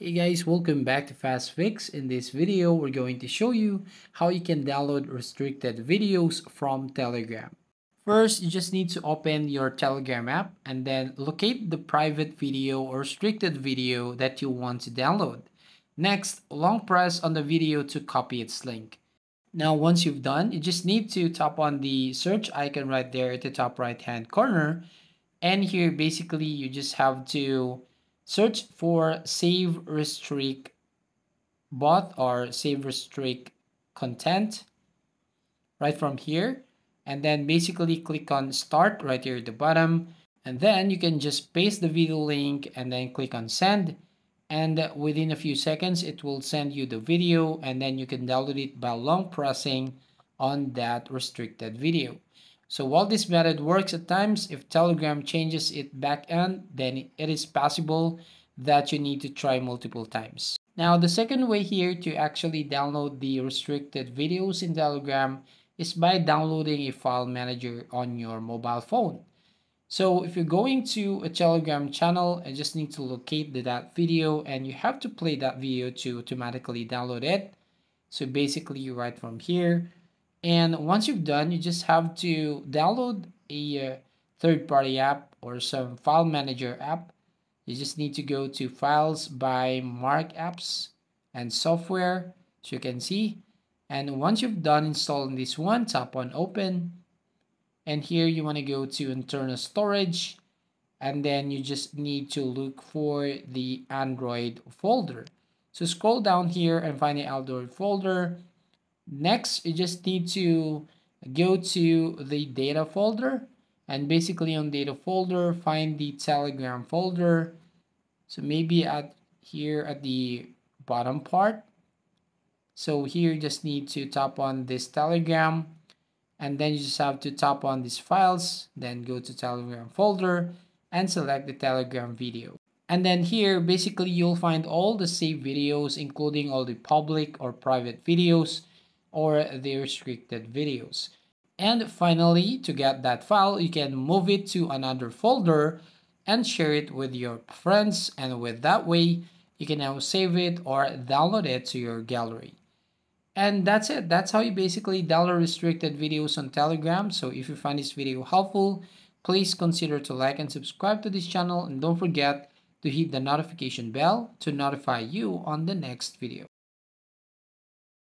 Hey guys, welcome back to Fast Fix. In this video, we're going to show you how you can download restricted videos from Telegram. First, you just need to open your Telegram app and then locate the private video or restricted video that you want to download. Next, long press on the video to copy its link. Now, once you've done, you just need to tap on the search icon right there at the top right hand corner. And here, basically, you just have to search for save restrict bot or save restrict content right from here. And then basically click on start right here at the bottom. And then you can just paste the video link and then click on send. And within a few seconds, it will send you the video and then you can download it by long pressing on that restricted video. So while this method works at times, if Telegram changes its backend, then it is possible that you need to try multiple times. Now, the second way here to actually download the restricted videos in Telegram is by downloading a file manager on your mobile phone. So if you're going to a Telegram channel, I just need to locate that video and you have to play that video to automatically download it. So basically you write from here. And once you've done, you just have to download a third-party app or some file manager app. You just need to go to Files by Mark Apps and Software, so you can see. And once you've done installing this one, tap on Open. And here you want to go to Internal Storage. And then you just need to look for the Android folder. So scroll down here and find the Android folder. Next, you just need to go to the data folder and basically on data folder, find the Telegram folder. So maybe here at the bottom part. So here you just need to tap on this Telegram and then you just have to tap on these files, then go to Telegram folder and select the Telegram video. And then here, basically you'll find all the saved videos, including all the public or private videos or the restricted videos. And finally, to get that file, you can move it to another folder and share it with your friends. And with that way, you can now save it or download it to your gallery. And that's it. That's how you basically download restricted videos on Telegram. So if you find this video helpful, please consider to like and subscribe to this channel. And don't forget to hit the notification bell to notify you on the next video.